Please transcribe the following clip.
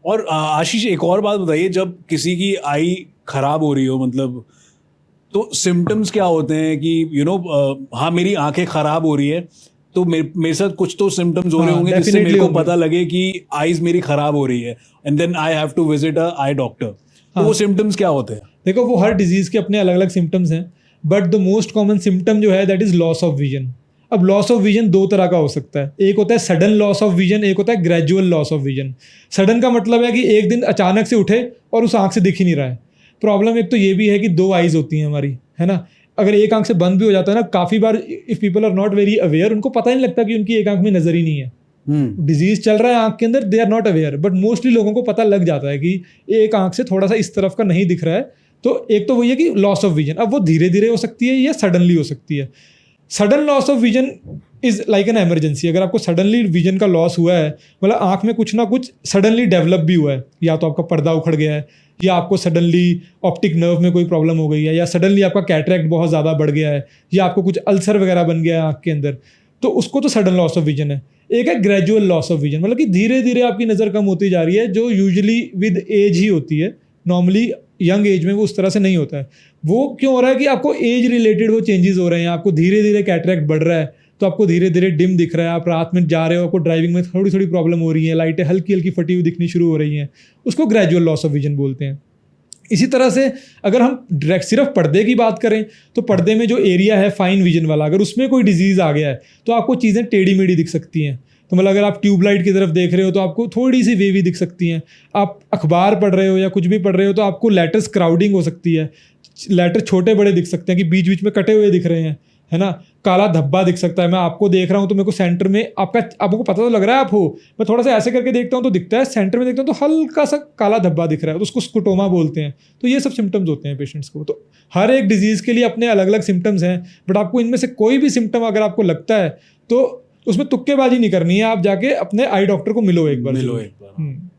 और आशीष एक और बात बताइए, जब किसी की आई खराब हो रही हो, मतलब तो सिम्टम्स क्या होते हैं कि हाँ मेरी आंखें खराब हो रही है, तो मेरे साथ कुछ तो सिम्टम्स हो रहे हाँ होंगे जिससे मेरे डेफिनेटली को होंगे। पता लगे कि आईज मेरी खराब हो रही है, and then I have to visit a eye doctor. तो वो हाँ सिम्टम्स क्या होते हैं? देखो, वो हर डिजीज के अपने अलग अलग सिम्टम्स हैं, but the most common symptom जो है that is loss of vision. अब लॉस ऑफ विजन दो तरह का हो सकता है, एक होता है सडन लॉस ऑफ विजन, एक होता है gradual loss of vision. Sudden का मतलब है कि एक दिन अचानक से उठे और उस आंख से दिख ही नहीं रहा है। प्रॉब्लम एक तो ये भी है कि दो आईज होती हैं हमारी, है ना। अगर एक आंख से बंद भी हो जाता है ना, काफी बार if people are not very aware, उनको पता ही नहीं लगता कि उनकी एक आंख में नजर ही नहीं है। डिजीज चल रहा है आंख के अंदर, they are not aware, but mostly लोगों को पता लग जाता है कि एक आंख से थोड़ा सा इस तरफ का नहीं दिख रहा है। तो एक तो वही है कि लॉस ऑफ विजन, अब वो धीरे धीरे हो सकती है या सडनली हो सकती है। Sudden loss of vision is like an emergency. अगर आपको सडनली विजन का लॉस हुआ है, मतलब आंख में कुछ ना कुछ सडनली डेवलप भी हुआ है, या तो आपका पर्दा उखड़ गया है, या आपको सडनली ऑप्टिक नर्व में कोई प्रॉब्लम हो गई है, या सडनली आपका कैटरैक्ट बहुत ज़्यादा बढ़ गया है, या आपको कुछ अल्सर वगैरह बन गया है आंख के अंदर, तो उसको तो सडन लॉस ऑफ विजन है। एक है ग्रेजुअल लॉस ऑफ विजन, मतलब कि धीरे धीरे आपकी नज़र कम होती जा रही है, जो यूजुअली विद एज ही होती है। नॉर्मली यंग एज में वो उस तरह से नहीं होता है। वो क्यों हो रहा है कि आपको एज रिलेटेड वो चेंजेस हो रहे हैं, आपको धीरे धीरे कैटरैक्ट बढ़ रहा है, तो आपको धीरे धीरे डिम दिख रहा है, आप रात में जा रहे हो, आपको ड्राइविंग में थोड़ी थोड़ी प्रॉब्लम हो रही है, लाइटें हल्की हल्की फटी हुई दिखनी शुरू हो रही हैं, उसको ग्रेजुअल लॉस ऑफ विजन बोलते हैं। इसी तरह से अगर हम डायरेक्ट सिर्फ पर्दे की बात करें, तो पर्दे में जो एरिया है फाइन विजन वाला, अगर उसमें कोई डिजीज़ आ गया है तो आपको चीज़ें टेढ़ी मेढ़ी दिख सकती हैं। तो मतलब अगर आप ट्यूबलाइट की तरफ देख रहे हो तो आपको थोड़ी सी वेवी दिख सकती हैं। आप अखबार पढ़ रहे हो या कुछ भी पढ़ रहे हो तो आपको लेटर्स क्राउडिंग हो सकती है, लेटर छोटे बड़े दिख सकते हैं कि बीच बीच में कटे हुए दिख रहे हैं, है ना। काला धब्बा दिख सकता है, मैं आपको देख रहा हूँ तो मेरे को सेंटर में आपको पता तो लग रहा है आप हो, मैं थोड़ा सा ऐसे करके देखता हूँ तो दिखता है, सेंटर में देखता हूँ तो हल्का सा काला धब्बा दिख रहा है, तो उसको स्कुटोमा बोलते हैं। तो ये सब सिम्टम्स होते हैं पेशेंट्स को। तो हर एक डिजीज़ के लिए अपने अलग अलग सिम्टम्स हैं, बट आपको इनमें से कोई भी सिम्टम अगर आपको लगता है तो उसमें तुक्केबाजी नहीं करनी है, आप जाके अपने आई डॉक्टर को मिलो एक बार मिलो जरूर। एक बार।